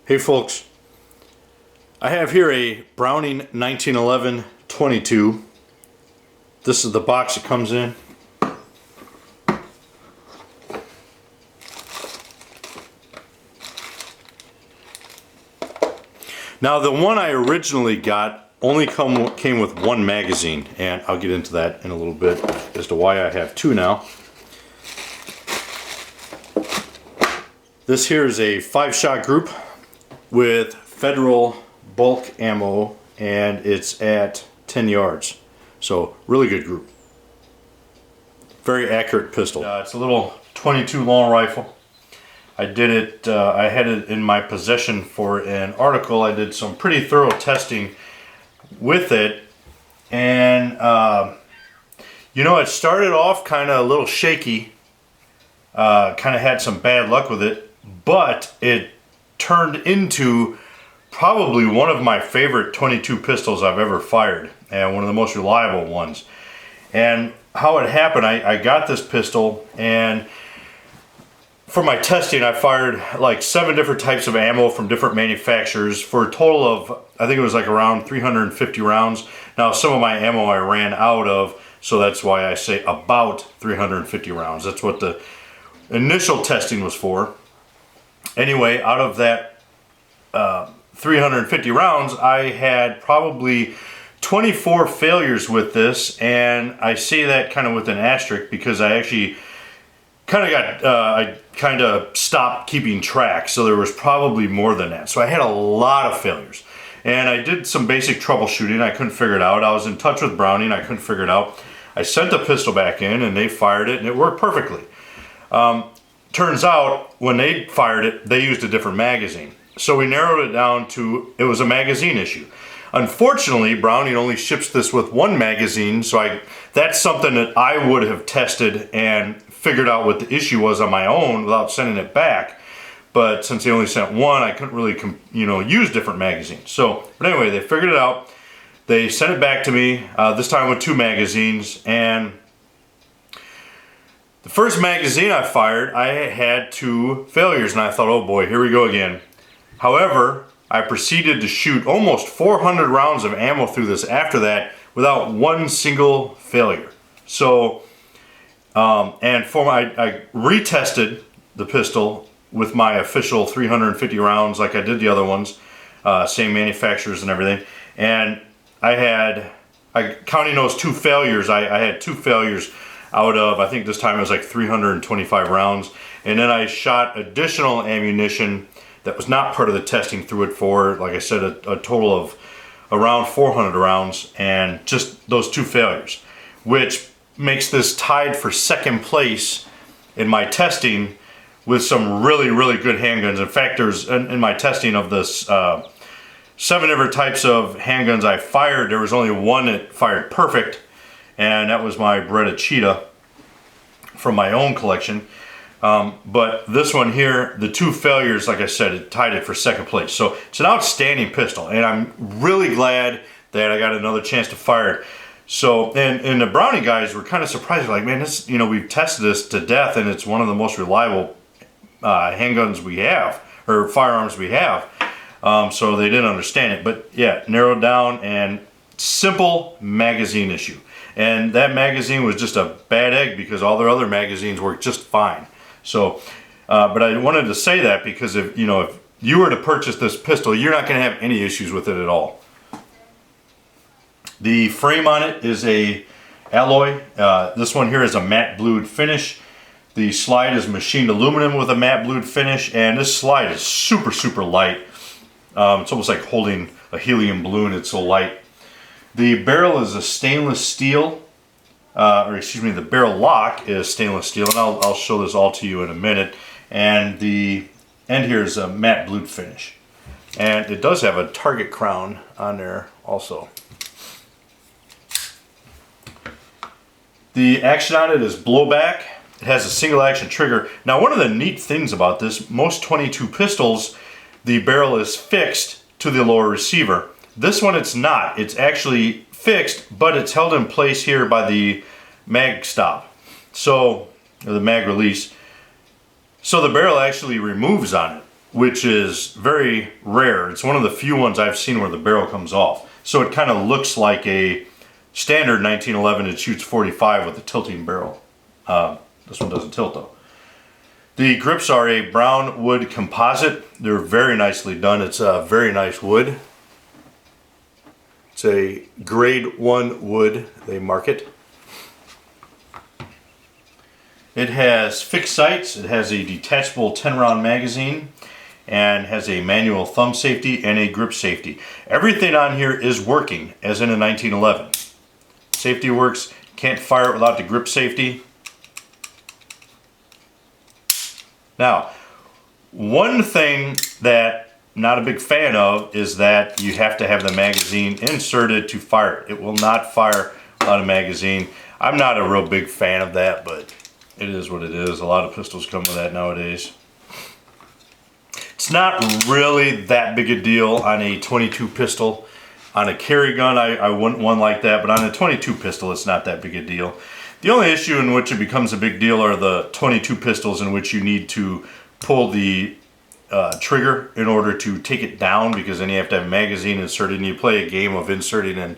Hey folks, I have here a Browning 1911 22. This is the box it comes in. Now the one I originally got only came with one magazine, and I'll get into that in a little bit as to why I have two now. This here is a 5-shot group with Federal bulk ammo, and it's at 10 yards. So really good group. Very accurate pistol. It's a little 22 long rifle. I did it, I had it in my possession for an article. I did some pretty thorough testing with it, and you know, it started off kind of a little shaky, kind of had some bad luck with it, but it turned into probably one of my favorite 22 pistols I've ever fired, and one of the most reliable ones. And how it happened, I got this pistol, and for my testing I fired like 7 different types of ammo from different manufacturers for a total of, I think it was like around 350 rounds. Now some of my ammo I ran out of, so that's why I say about 350 rounds. That's what the initial testing was for. Anyway, out of that 350 rounds, I had probably 24 failures with this, and I say that kind of with an asterisk because I actually kind of got, I kind of stopped keeping track, so there was probably more than that. So I had a lot of failures, and I did some basic troubleshooting. I couldn't figure it out. I was in touch with Browning. I couldn't figure it out. I sent the pistol back in, and they fired it, and it worked perfectly. Turns out when they fired it, they used a different magazine. So we narrowed it down to, it was a magazine issue. Unfortunately, Browning only ships this with one magazine, so that's something that I would have tested and figured out what the issue was on my own without sending it back. But since they only sent one, I couldn't really, use different magazines. So, but anyway, they figured it out. They sent it back to me, this time with 2 magazines, and the first magazine I fired, I had 2 failures, and I thought, oh boy, here we go again. However, I proceeded to shoot almost 400 rounds of ammo through this after that without one single failure. So, and I retested the pistol with my official 350 rounds like I did the other ones, same manufacturers and everything. And counting those 2 failures, I had 2 failures out of, I think this time it was like 325 rounds. And then I shot additional ammunition that was not part of the testing through it for, like I said, a total of around 400 rounds, and just those 2 failures, which makes this tied for second place in my testing with some really, really good handguns. In fact, there's, in my testing of this 7 different types of handguns I fired, there was only one that fired perfect, and that was my Beretta Cheetah from my own collection. But this one here, the 2 failures, like I said, it tied it for second place. So it's an outstanding pistol, and I'm really glad that I got another chance to fire it. So, and the Browning guys were kind of surprised. They're like, man, this, we've tested this to death, and it's one of the most reliable handguns we have, or firearms we have. So they didn't understand it, but yeah, narrowed down, and simple magazine issue. And that magazine was just a bad egg because all their other magazines worked just fine. So, but I wanted to say that because if you were to purchase this pistol, you're not going to have any issues with it at all. The frame on it is a alloy. This one here is a matte blued finish. The slide is machined aluminum with a matte blued finish, and this slide is super, super light. It's almost like holding a helium balloon, it's so light. The barrel is a stainless steel, the barrel lock is stainless steel, and I'll show this all to you in a minute. And the end here is a matte blued finish. And it does have a target crown on there also. The action on it is blowback. It has a single action trigger. Now, one of the neat things about this, most 22 pistols, the barrel is fixed to the lower receiver. This one it's not. It's actually fixed, but it's held in place here by the mag stop, so, or the mag release. So the barrel actually removes on it. which is very rare. It's one of the few ones I've seen where the barrel comes off. So it kind of looks like a standard 1911. It shoots 45 with a tilting barrel. This one doesn't tilt though. The grips are a brown wood composite. They're very nicely done. It's a very nice wood. It's a grade 1 wood, they mark it. It has fixed sights. It has a detachable 10-round magazine and has a manual thumb safety and a grip safety. Everything on here is working as in a 1911. Safety works. Can't fire it without the grip safety. Now, one thing that I'm not a big fan of is that you have to have the magazine inserted to fire it. It will not fire without a magazine. I'm not a real big fan of that, but it is what it is. A lot of pistols come with that nowadays. It's not really that big a deal on a 22 pistol. On a carry gun, I wouldn't one like that, but on a 22 pistol, it's not that big a deal. The only issue in which it becomes a big deal are the 22 pistols in which you need to pull the trigger in order to take it down, because then you have to have a magazine inserted, and you play a game of inserting and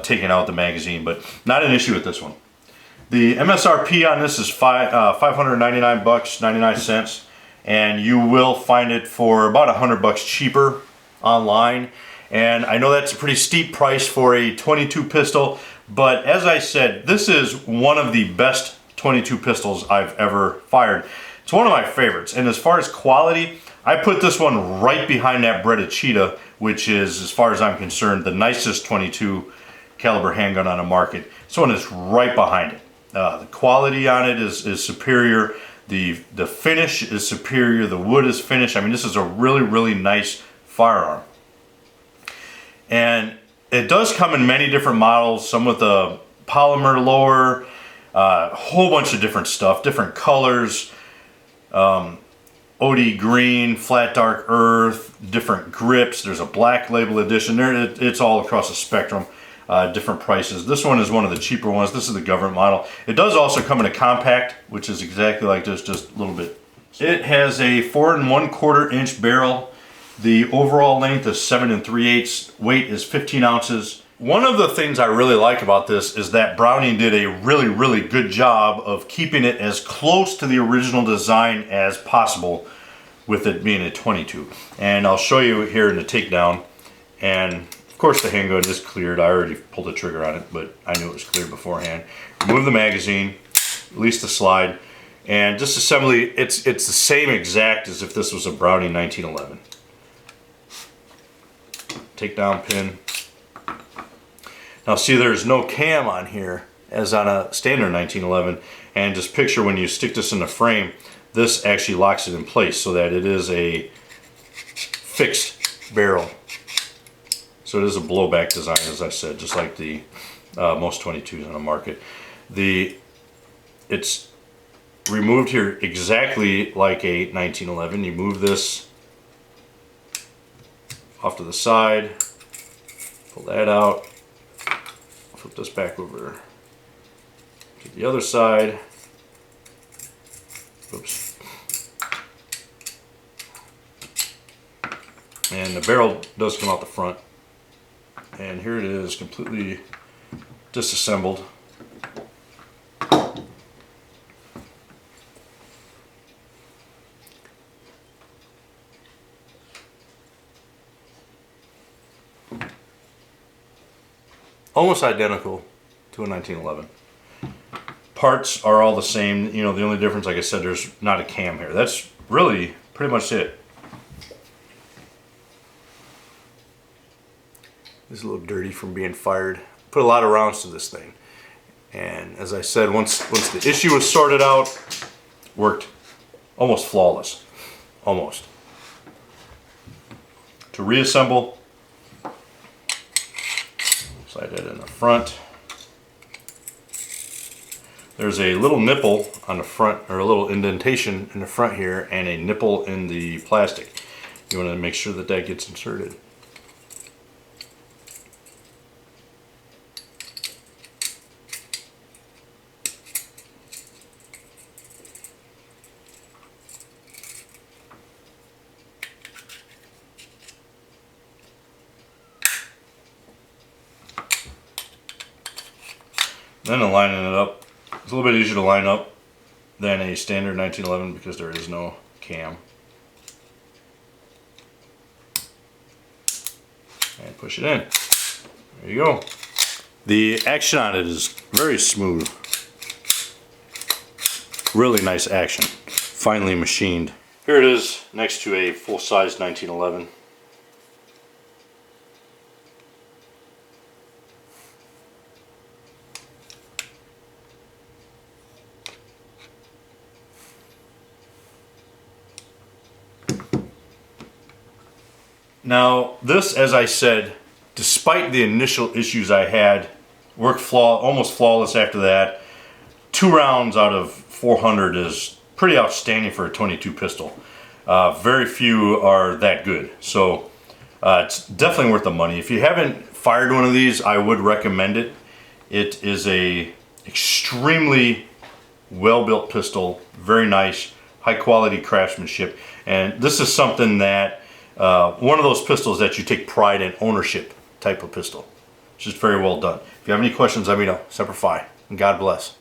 taking out the magazine, but not an issue with this one. The MSRP on this is $599, 99 cents, and you will find it for about $100 cheaper online. And I know that's a pretty steep price for a 22 pistol, but as I said, this is one of the best 22 pistols I've ever fired. It's one of my favorites, and as far as quality, I put this one right behind that Beretta Cheetah, which is, as far as I'm concerned, the nicest 22 caliber handgun on the market. This one is right behind it. The quality on it is superior. The finish is superior. The wood is finished. I mean, this is a really, really nice firearm. And it does come in many different models, some with a polymer lower, a whole bunch of different stuff, different colors, OD green, flat dark earth, different grips. There's a black label edition. It's all across the spectrum, different prices. This one is one of the cheaper ones. This is the government model. It does also come in a compact, which is exactly like this, just a little bit. It has a 4 1/4 inch barrel. The overall length is 7 3/8. Weight is 15 ounces. One of the things I really like about this is that Browning did a really, really good job of keeping it as close to the original design as possible with it being a 22. And I'll show you here in the takedown. And of course the handgun is cleared. I already pulled the trigger on it, but I knew it was cleared beforehand. Remove the magazine, release the slide, and disassembly, it's the same exact as if this was a Browning 1911. Takedown pin. Now see, there's no cam on here as on a standard 1911, and just picture when you stick this in the frame, this actually locks it in place so that it is a fixed barrel. So it is a blowback design, as I said, just like the most 22s on the market. It's removed here exactly like a 1911. You move this off to the side, pull that out, flip this back over to the other side. Oops. And the barrel does come out the front. And here it is, completely disassembled. Almost identical to a 1911. Parts are all the same. You know, the only difference, like I said, there's not a cam here. That's really pretty much it. It's a little dirty from being fired. Put a lot of rounds to this thing. And as I said, once the issue was sorted out, worked almost flawless. Almost. To reassemble, slide that in the front. There's a little nipple on the front, or a little indentation in the front here, and a nipple in the plastic. You want to make sure that that gets inserted. Then lining it up, it's a little bit easier to line up than a standard 1911 because there is no cam. And push it in. There you go. The action on it is very smooth. Really nice action. Finely machined. Here it is next to a full-size 1911. Now this, as I said, despite the initial issues I had, worked almost flawless after that. 2 rounds out of 400 is pretty outstanding for a 22 pistol. Very few are that good, so it's definitely worth the money. If you haven't fired one of these, I would recommend it. It is a extremely well-built pistol, very nice, high-quality craftsmanship, and this is something that one of those pistols that you take pride in ownership type of pistol. It's just very well done. If you have any questions, let me know. Semper Fi, and God bless.